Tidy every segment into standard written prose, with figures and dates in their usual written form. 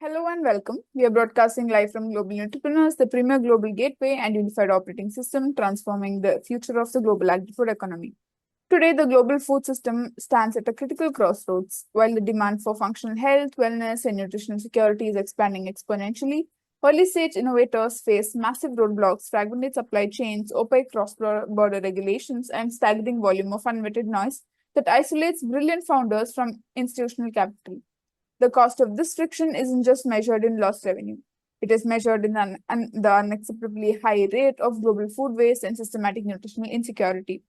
Hello and welcome. We are broadcasting live from GlobalNutriPreneurs, the premier global gateway and unified operating system transforming the future of the global agri-food economy. Today, the global food system stands at a critical crossroads. While the demand for functional health, wellness, and nutritional security is expanding exponentially, early-stage innovators face massive roadblocks, fragmented supply chains, opaque cross-border regulations, and staggering volume of unvetted noise that isolates brilliant founders from institutional capital. The cost of this friction isn't just measured in lost revenue. It is measured in the unacceptably high rate of global food waste and systematic nutritional insecurity.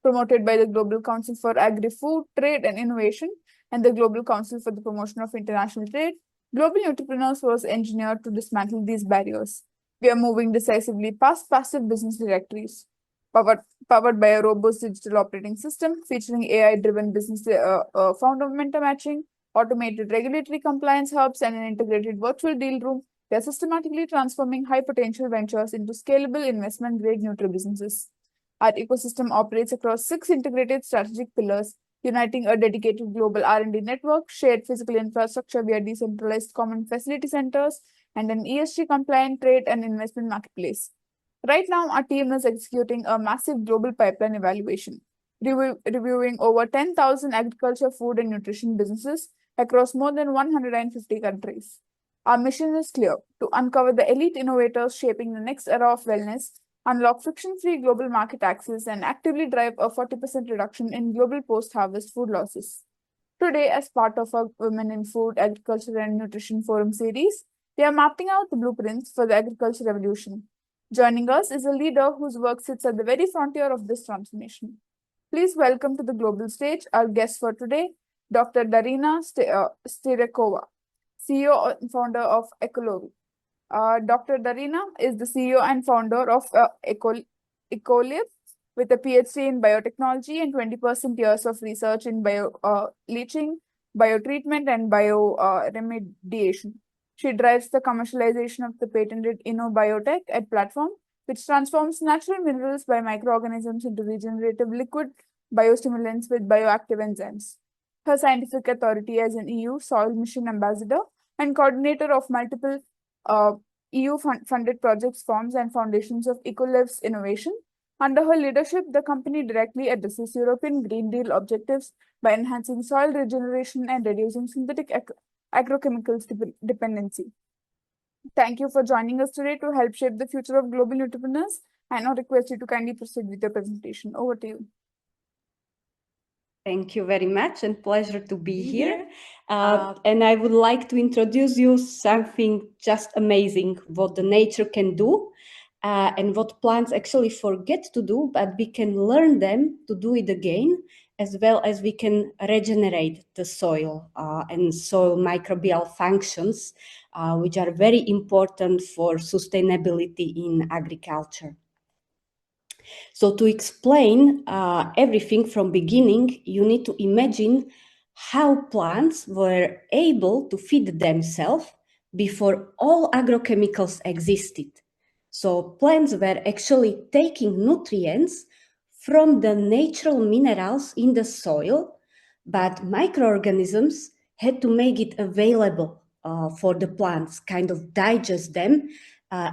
Promoted by the Global Council for Agri-Food, Trade and Innovation and the Global Council for the Promotion of International Trade, Global Nutripreneurs was engineered to dismantle these barriers. We are moving decisively past passive business directories. Powered by a robust digital operating system featuring AI-driven business fundamental matching, automated regulatory compliance hubs, and an integrated virtual deal room, they are systematically transforming high-potential ventures into scalable investment-grade nutri-businesses. Our ecosystem operates across 6 integrated strategic pillars, uniting a dedicated global R&D network, shared physical infrastructure via decentralized common facility centers, and an ESG-compliant trade and investment marketplace. Right now, our team is executing a massive global pipeline evaluation, reviewing over 10,000 agriculture, food, and nutrition businesses across more than 150 countries. Our mission is clear: to uncover the elite innovators shaping the next era of wellness, unlock friction-free global market access, and actively drive a 40% reduction in global post-harvest food losses. Today, as part of our Women in Food, Agriculture, and Nutrition Forum series, we are mapping out the blueprints for the agriculture revolution. Joining us is a leader whose work sits at the very frontier of this transformation. Please welcome to the global stage our guest for today, Dr. Darina Štyriaková, CEO and founder of Echolor. Dr. Darina is the CEO and founder of Ecolive, with a PhD in biotechnology and 20% years of research in bio-leaching, biotreatment, and bio-remediation. She drives the commercialization of the patented eco-biotech at platform, which transforms natural minerals by microorganisms into regenerative liquid biostimulants with bioactive enzymes. Her scientific authority as an EU Soil Mission Ambassador and coordinator of multiple EU-funded projects, forms, and foundations of Ecolive's innovation. Under her leadership, the company directly addresses European Green Deal objectives by enhancing soil regeneration and reducing synthetic agrochemicals dependency. Thank you for joining us today to help shape the future of global entrepreneurs. I now request you to kindly proceed with your presentation. Over to you. Thank you very much, and pleasure to be here. And I would like to introduce you something just amazing, what the nature can do and what plants actually forget to do, but we can learn them to do it again, as well as we can regenerate the soil and soil microbial functions, which are very important for sustainability in agriculture. So to explain everything from beginning, you need to imagine how plants were able to feed themselves before all agrochemicals existed. So plants were actually taking nutrients from the natural minerals in the soil, but microorganisms had to make it available for the plants, kind of digest them.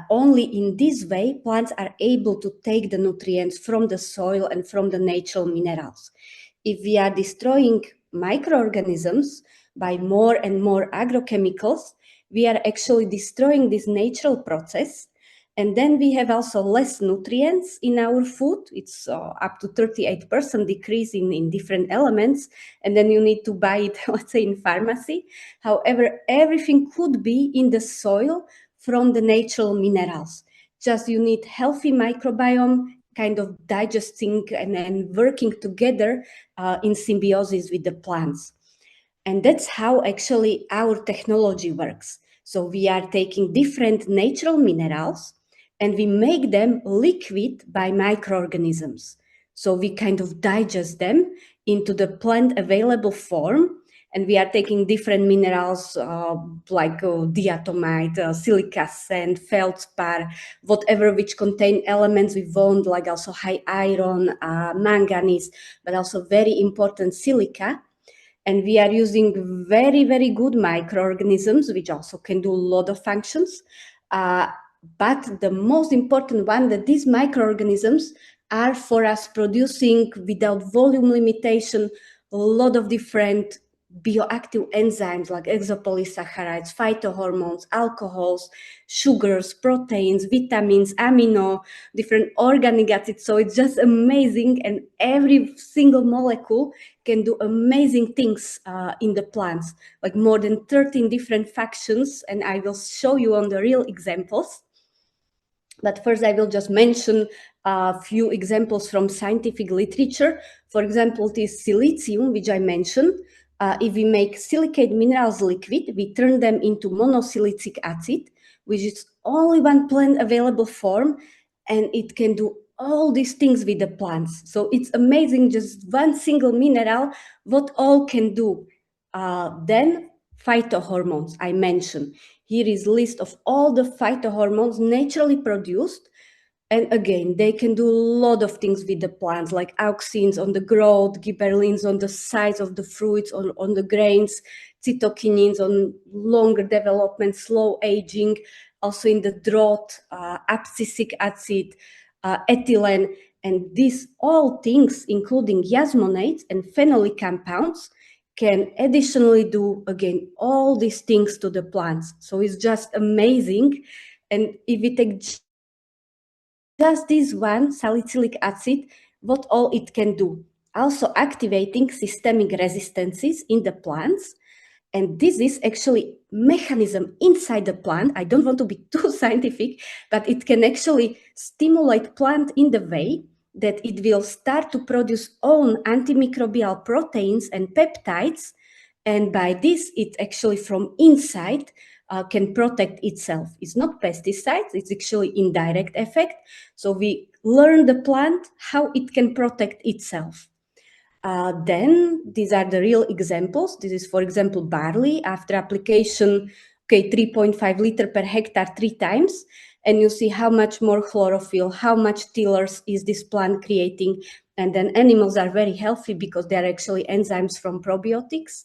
Only in this way, plants are able to take the nutrients from the soil and from the natural minerals. If we are destroying microorganisms by more and more agrochemicals, we are actually destroying this natural process. And then we have also less nutrients in our food. It's up to 38% decrease in different elements. And then you need to buy it, let's say, in pharmacy. However, everything could be in the soil from the natural minerals. Just you need healthy microbiome kind of digesting and working together in symbiosis with the plants. And that's how actually our technology works. So we are taking different natural minerals and we make them liquid by microorganisms. So we kind of digest them into the plant available form. And we are taking different minerals like diatomite, silica sand, feldspar, whatever which contain elements we want, like also high iron, manganese, but also very important silica. And we are using very, very good microorganisms, which also can do a lot of functions. But the most important one, that these microorganisms are for us producing, without volume limitation, a lot of different bioactive enzymes like exopolysaccharides, phytohormones, alcohols, sugars, proteins, vitamins, amino, different organic acids. So it's just amazing, and every single molecule can do amazing things in the plants, like more than 13 different functions, and I will show you on the real examples. But first, I will just mention a few examples from scientific literature. For example, this silicium, which I mentioned. If we make silicate minerals liquid, we turn them into monosilicic acid, which is only one plant available form, and it can do all these things with the plants. So it's amazing, just one single mineral, what all can do. Then phytohormones, I mentioned. Here is a list of all the phytohormones naturally produced. And again, they can do a lot of things with the plants, like auxins on the growth, gibberellins on the size of the fruits, on the grains, cytokinins on longer development, slow aging, also in the drought, abscisic acid, ethylene. And these all things, including yasmonates and phenolic compounds, can additionally do, again, all these things to the plants. So it's just amazing. And if we take just this one salicylic acid, what all it can do. Also activating systemic resistances in the plants. And this is actually mechanism inside the plant. I don't want to be too scientific, but it can actually stimulate plant in the way that it will start to produce own antimicrobial proteins and peptides. And by this, it actually from inside can protect itself. It's not pesticides, it's actually indirect effect. So we learn the plant how it can protect itself. Then these are the real examples. This is, for example, barley after application, 3.5 liter per hectare 3 times. And you see how much more chlorophyll, how much tillers is this plant creating. And then animals are very healthy because they are actually enzymes from probiotics.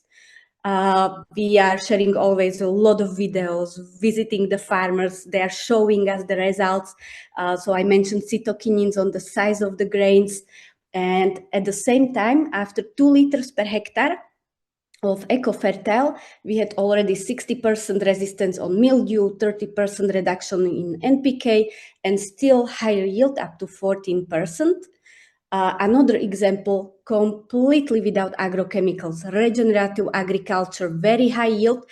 We are sharing always a lot of videos, visiting the farmers. They are showing us the results. So I mentioned cytokinins on the size of the grains. And at the same time, after 2 liters per hectare of eco-fertile, we had already 60% resistance on mildew, 30% reduction in NPK, and still higher yield up to 14%. Another example, completely without agrochemicals, regenerative agriculture, very high yield,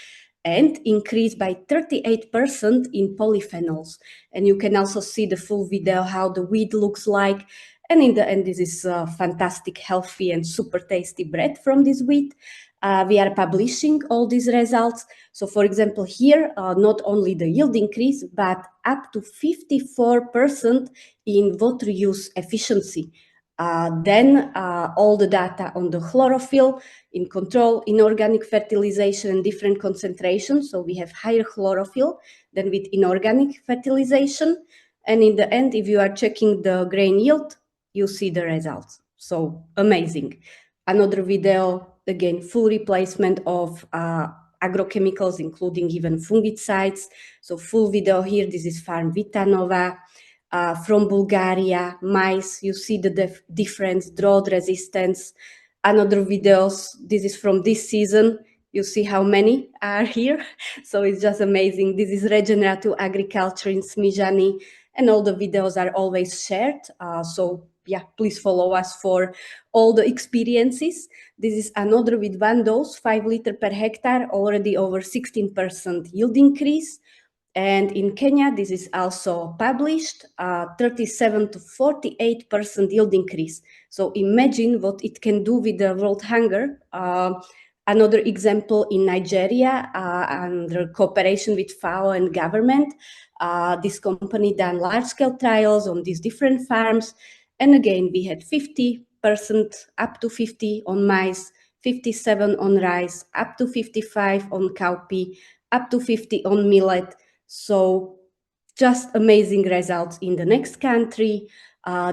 and increased by 38% in polyphenols. And you can also see the full video how the wheat looks like. And in the end, this is fantastic, healthy, and super tasty bread from this wheat. We are publishing all these results. So for example, here, not only the yield increase, but up to 54% in water use efficiency. Then all the data on the chlorophyll in control, inorganic fertilization and different concentrations. So we have higher chlorophyll than with inorganic fertilization. And in the end, if you are checking the grain yield, you see the results. So amazing. Another video, again, full replacement of agrochemicals, including even fungicides. So full video here, this is farm Vitanova. From Bulgaria, maize, you see the difference, drought resistance. Another videos, this is from this season. You see how many are here. So it's just amazing. This is regenerative agriculture in Smijani, and all the videos are always shared. So yeah, please follow us for all the experiences. This is another with one dose, 5 liter per hectare, already over 16% yield increase. And in Kenya, this is also published, 37 to 48% yield increase. So imagine what it can do with the world hunger. Another example in Nigeria, under cooperation with FAO and government, this company done large-scale trials on these different farms. And again, we had 50%, up to 50 on maize, 57 on rice, up to 55 on cowpea, up to 50 on millet. So just amazing results in the next country.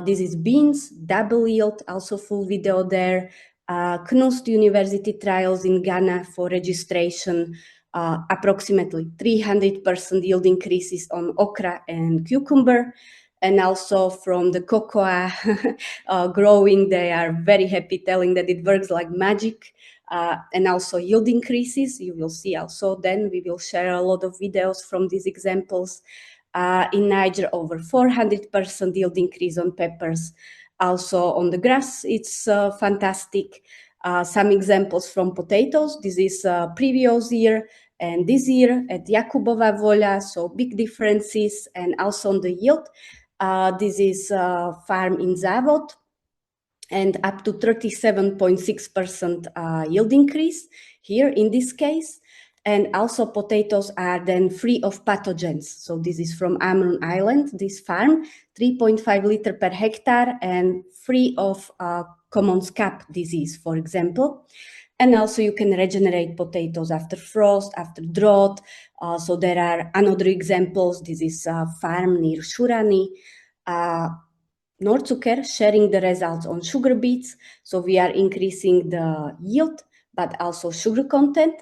This is beans, double yield, also full video there. KNUST University trials in Ghana for registration, approximately 300% yield increases on okra and cucumber. And also from the cocoa growing, they are very happy telling that it works like magic. And also yield increases. You will see also then we will share a lot of videos from these examples. In Niger, over 400% yield increase on peppers. Also on the grass, it's fantastic. Some examples from potatoes. This is previous year and this year at Jakubova Voľa, so big differences, and also on the yield. This is a farm in Zavod, and up to 37.6% yield increase here in this case. And also potatoes are then free of pathogens. So this is from Amrun Island, this farm, 3.5 liter per hectare and free of common scab disease, for example. And also you can regenerate potatoes after frost, after drought. So there are another examples. This is a farm near Shurani. Norzucker sharing the results on sugar beets. So we are increasing the yield, but also sugar content.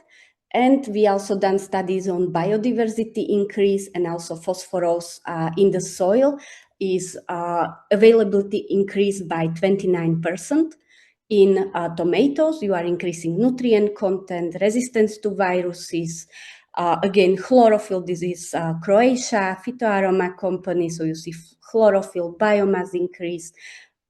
And we also done studies on biodiversity increase and also phosphorus in the soil is availability increased by 29%. In tomatoes, you are increasing nutrient content, resistance to viruses. Again, chlorophyll, this is Croatia, phytoaroma company. So you see chlorophyll, biomass increase.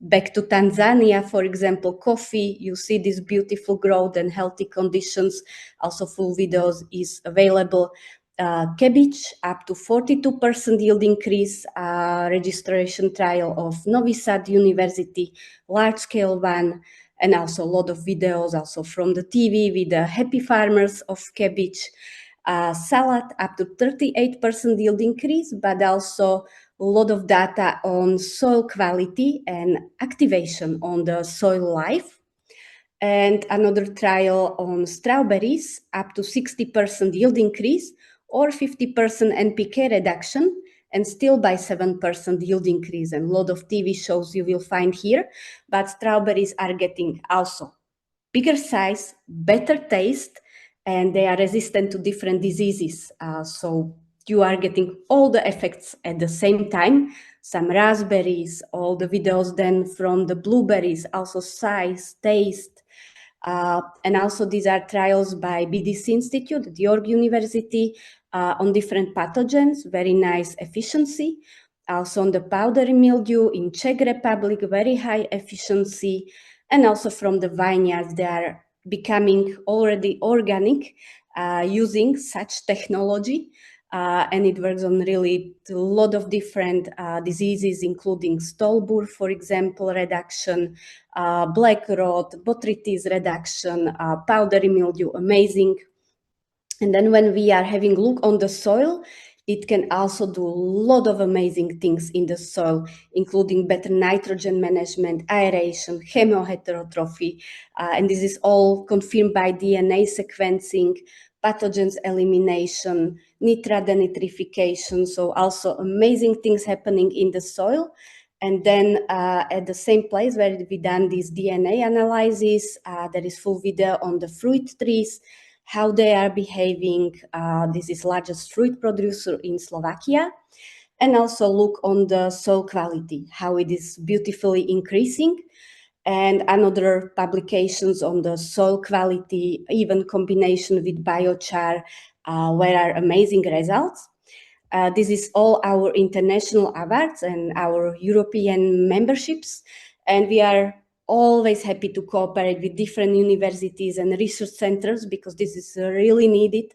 Back to Tanzania, for example, coffee, you see this beautiful growth and healthy conditions. Also full videos is available. Cabbage, up to 42% yield increase, registration trial of Novi Sad University, large scale one, and also a lot of videos also from the TV with the happy farmers of cabbage. Salad, up to 38% yield increase, but also a lot of data on soil quality and activation on the soil life. And another trial on strawberries, up to 60% yield increase or 50% NPK reduction, and still by 7% yield increase. And a lot of TV shows you will find here, but strawberries are getting also bigger size, better taste, and they are resistant to different diseases. So you are getting all the effects at the same time. Some raspberries, all the videos then from the blueberries, also size, taste. And also these are trials by BDC Institute at York University on different pathogens, very nice efficiency. Also on the powdery mildew in Czech Republic, very high efficiency. And also from the vineyards, they are becoming already organic using such technology. And it works on really a lot of different diseases, including stolbur, for example, reduction, black rot, botrytis reduction, powdery mildew, amazing. And then when we are having a look on the soil, it can also do a lot of amazing things in the soil, including better nitrogen management, aeration, chemoheterotrophy. And this is all confirmed by DNA sequencing, pathogens elimination, nitrification. So also amazing things happening in the soil. And then at the same place where we done this DNA analysis, there is full video on the fruit trees, how they are behaving. This is largest fruit producer in Slovakia. And also look on the soil quality, how it is beautifully increasing. And another publications on the soil quality, even combination with biochar, where are amazing results. This is all our international awards and our European memberships. And we are always happy to cooperate with different universities and research centers, because this is really needed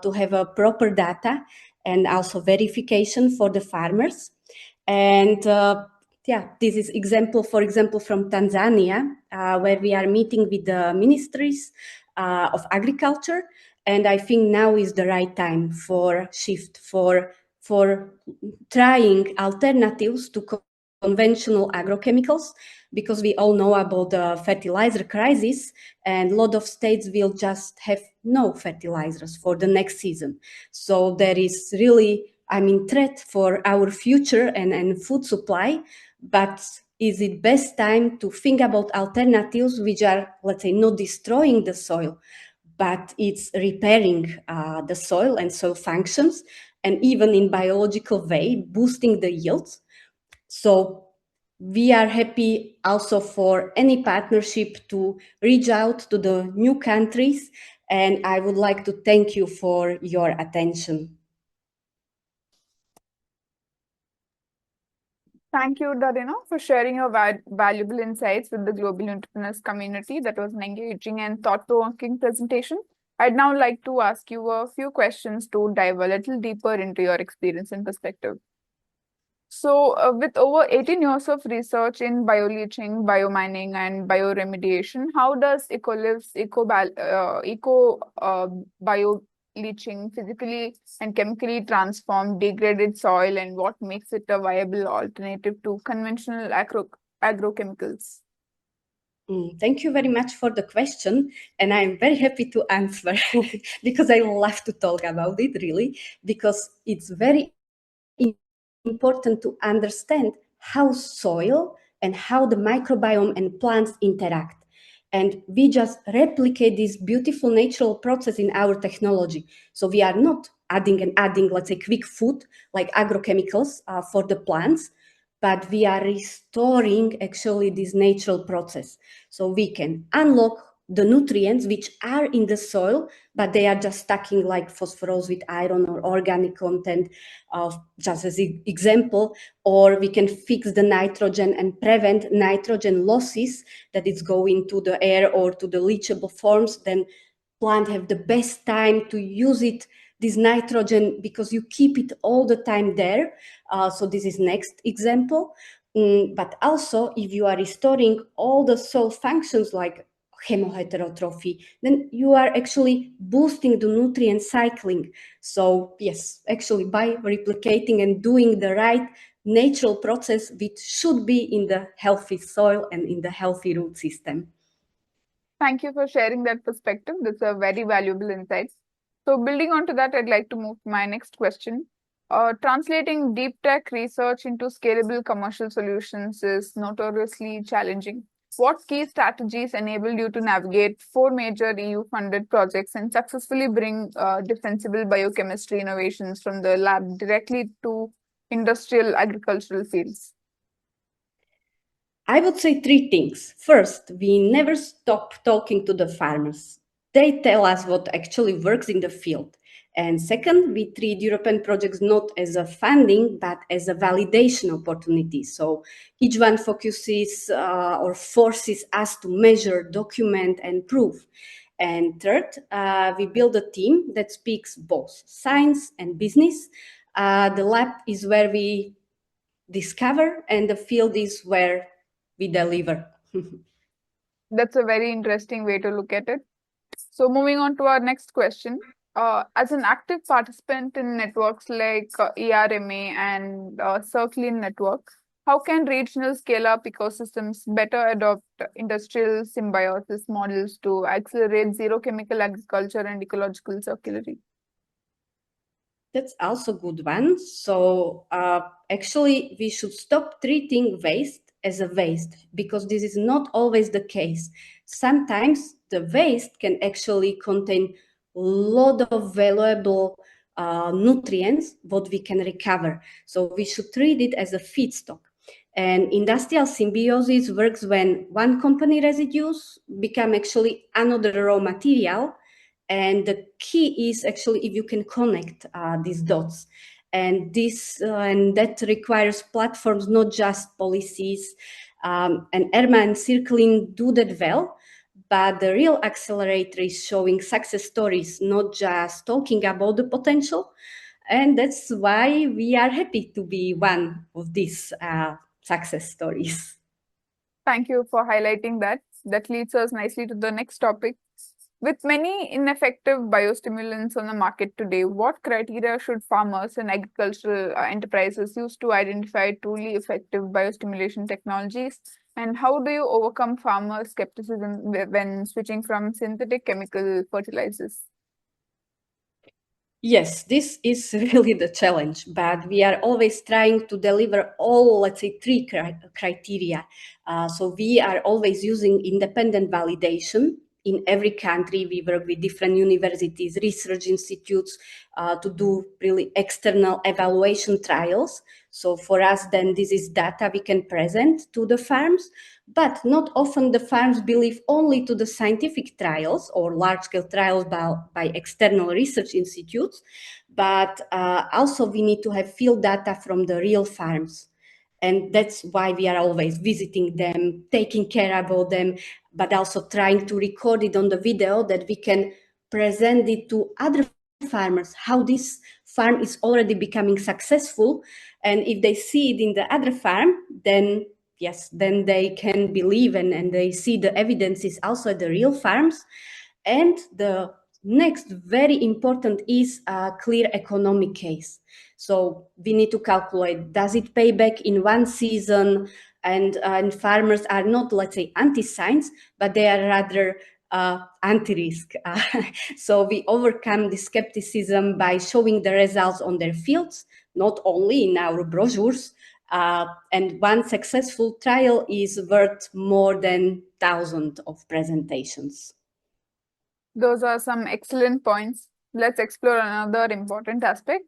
to have a proper data and also verification for the farmers. And this is example, for example, from Tanzania, where we are meeting with the ministries of agriculture. And I think now is the right time for shift, for trying alternatives to conventional agrochemicals, because we all know about the fertilizer crisis, and a lot of states will just have no fertilizers for the next season. So there is really, threat for our future and food supply. But is it best time to think about alternatives which are, let's say, not destroying the soil, but it's repairing the soil and soil functions, and even in biological way, boosting the yields. So we are happy also for any partnership to reach out to the new countries, and I would like to thank you for your attention. Thank you, Darina, for sharing your valuable insights with the Global Entrepreneurs community. That was an engaging and thought-provoking presentation. I'd now like to ask you a few questions to dive a little deeper into your experience and perspective. So, with over 18 years of research in bio-leaching, bio-mining, and bio-remediation, how does Ecoliv's bio-leaching physically and chemically transform degraded soil, and what makes it a viable alternative to conventional agrochemicals? Thank you very much for the question, and I'm very happy to answer because I love to talk about it, really, because it's very important to understand how soil and how the microbiome and plants interact. And we just replicate this beautiful natural process in our technology. So we are not adding, let's say, quick food like agrochemicals for the plants, but we are restoring actually this natural process. So we can unlock the nutrients which are in the soil, but they are just stacking like phosphorus with iron or organic content, just as an example, or we can fix the nitrogen and prevent nitrogen losses that is going to the air or to the leachable forms. Then plant have the best time to use it, this nitrogen, because you keep it all the time there. So this is next example. But also, if you are restoring all the soil functions like chemoheterotrophy, then you are actually boosting the nutrient cycling. So yes, actually by replicating and doing the right natural process, which should be in the healthy soil and in the healthy root system. Thank you for sharing that perspective. That's a very valuable insight. So, building on to that, I'd like to move to my next question. Translating deep tech research into scalable commercial solutions is notoriously challenging. What key strategies enabled you to navigate 4 major EU-funded projects and successfully bring defensible biochemistry innovations from the lab directly to industrial agricultural fields? I would say 3 things. First, we never stop talking to the farmers. They tell us what actually works in the field. And second, we treat European projects not as a funding, but as a validation opportunity. So each one focuses or forces us to measure, document, and prove. And third, we build a team that speaks both science and business. The lab is where we discover, and the field is where we deliver. That's a very interesting way to look at it. So, moving on to our next question. As an active participant in networks like ERMA and Circlean Network, how can regional scale-up ecosystems better adopt industrial symbiosis models to accelerate zero-chemical agriculture and ecological circularity? That's also a good one. So actually, we should stop treating waste as a waste, because this is not always the case. Sometimes the waste can actually contain a lot of valuable nutrients what we can recover. So we should treat it as a feedstock. And industrial symbiosis works when one company residues become actually another raw material. And the key is actually if you can connect these dots. And that requires platforms, not just policies. And ERMA and Circling do that well. But the real accelerator is showing success stories, not just talking about the potential. And that's why we are happy to be one of these success stories. Thank you for highlighting that. That leads us nicely to the next topic. With many ineffective biostimulants on the market today, what criteria should farmers and agricultural enterprises use to identify truly effective biostimulation technologies? And how do you overcome farmer skepticism when switching from synthetic chemical fertilizers? Yes, this is really the challenge, but we are always trying to deliver all, let's say, three criteria. So we are always using independent validation. In every country, we work with different universities, research institutes to do really external evaluation trials. So for us, then this is data we can present to the farms, but not often the farms believe only to the scientific trials or large-scale trials by external research institutes, but also we need to have field data from the real farms. And that's why we are always visiting them, taking care about them, but also trying to record it on the video that we can present it to other farmers, how this farm is already becoming successful. And if they see it in the other farm, then yes, then they can believe and they see the evidence is also at the real farms. And the next very important is a clear economic case. So we need to calculate, does it pay back in one season? And farmers are not, let's say, anti-science, but they are rather anti-risk. So we overcome the skepticism by showing the results on their fields, not only in our brochures. And one successful trial is worth more than thousands of presentations. Those are some excellent points. Let's explore another important aspect.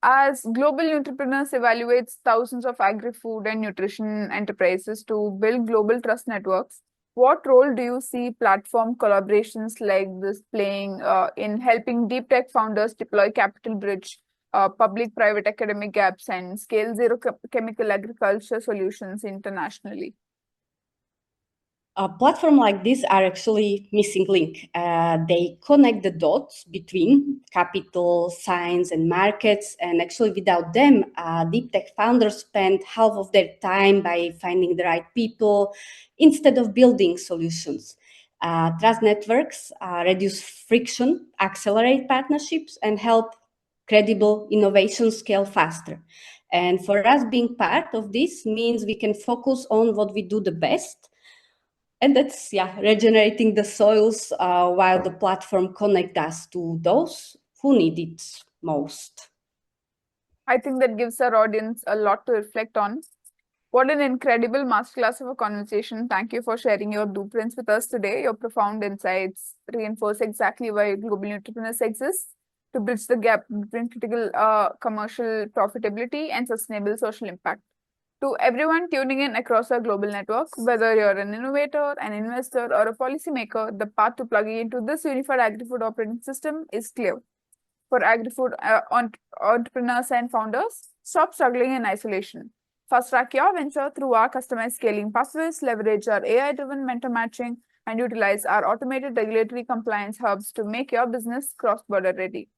As GlobalNutriPreneurs evaluates thousands of agri-food and nutrition enterprises to build global trust networks, what role do you see platform collaborations like this playing in helping deep tech founders deploy capital bridge, public-private academic gaps, and scale zero chemical agriculture solutions internationally? A platform like this are actually missing link. They connect the dots between capital, science, and markets. And actually, without them, deep tech founders spend half of their time by finding the right people instead of building solutions. Trust networks reduce friction, accelerate partnerships, and help credible innovation scale faster. And for us, being part of this means we can focus on what we do the best, and that's regenerating the soils while the platform connect us to those who need it most. I think that gives our audience a lot to reflect on. What an incredible masterclass of a conversation. Thank you for sharing your blueprints with us today. Your profound insights reinforce exactly why Global Nutripreneurs exists, to bridge the gap between critical commercial profitability and sustainable social impact. To everyone tuning in across our global network, whether you're an innovator, an investor, or a policymaker, the path to plugging into this unified agri-food operating system is clear. For agri-food entrepreneurs and founders, stop struggling in isolation. Fast track your venture through our customized scaling pathways, leverage our AI-driven mentor matching, and utilize our automated regulatory compliance hubs to make your business cross-border ready.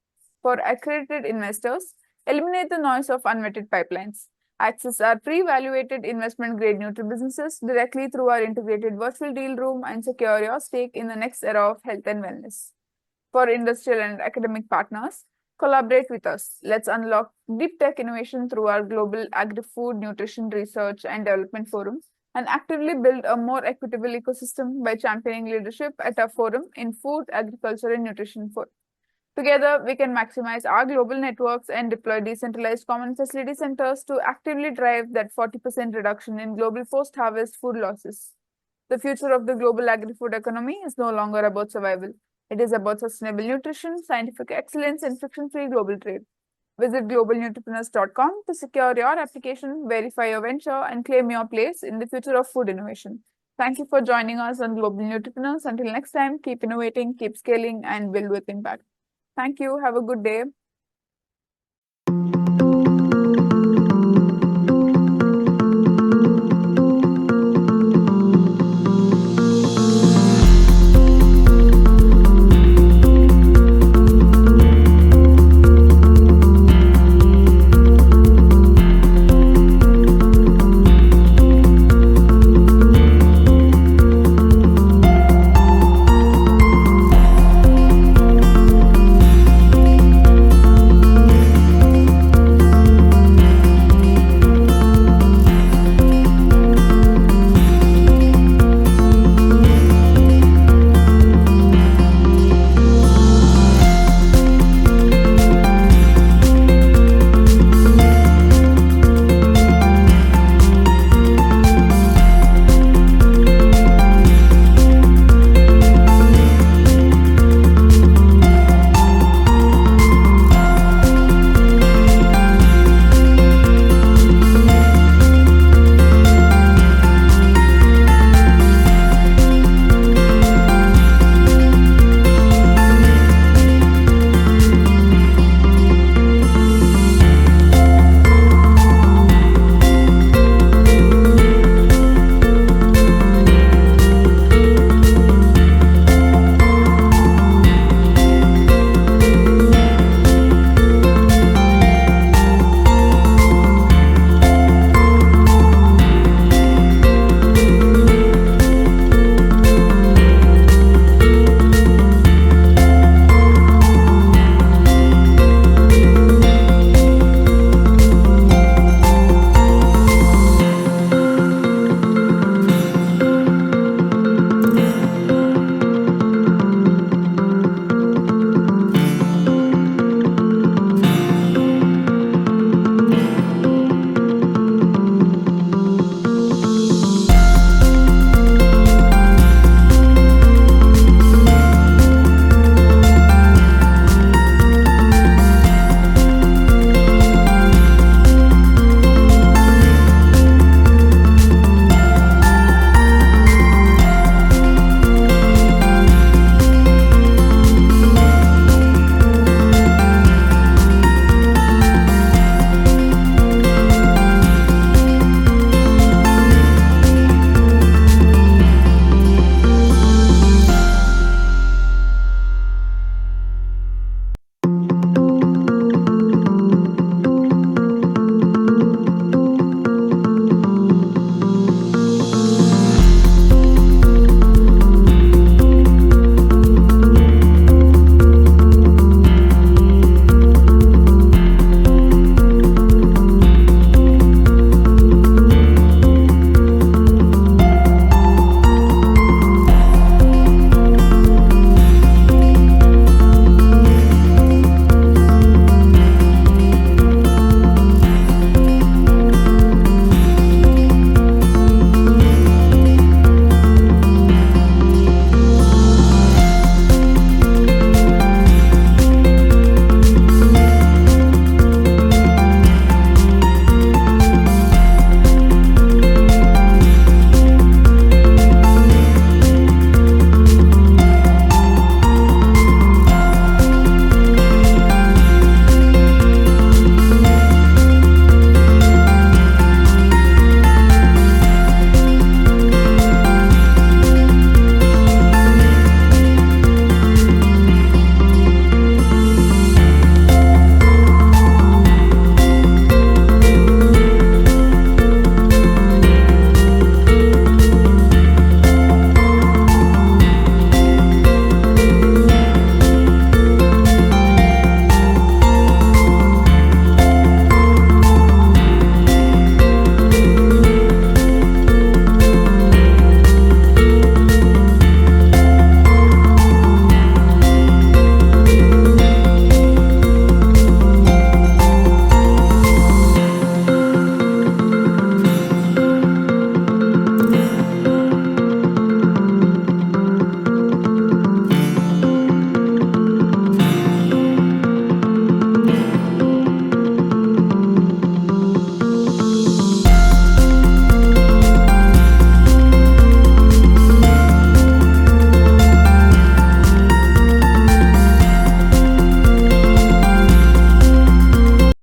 For accredited investors, eliminate the noise of unvetted pipelines. Access our pre-evaluated investment-grade Nutri businesses directly through our integrated virtual deal room and secure your stake in the next era of health and wellness. For industrial and academic partners, collaborate with us. Let's unlock deep tech innovation through our global agri-food, nutrition research and development forum, and actively build a more equitable ecosystem by championing leadership at our forum in food, agriculture, and nutrition. Together, we can maximize our global networks and deploy decentralized common facility centers to actively drive that 40% reduction in global post-harvest food losses. The future of the global agri-food economy is no longer about survival. It is about sustainable nutrition, scientific excellence, and friction-free global trade. Visit globalnutripreneurs.com to secure your application, verify your venture, and claim your place in the future of food innovation. Thank you for joining us on Global Nutripreneurs. Until next time, keep innovating, keep scaling, and build with impact. Thank you. Have a good day.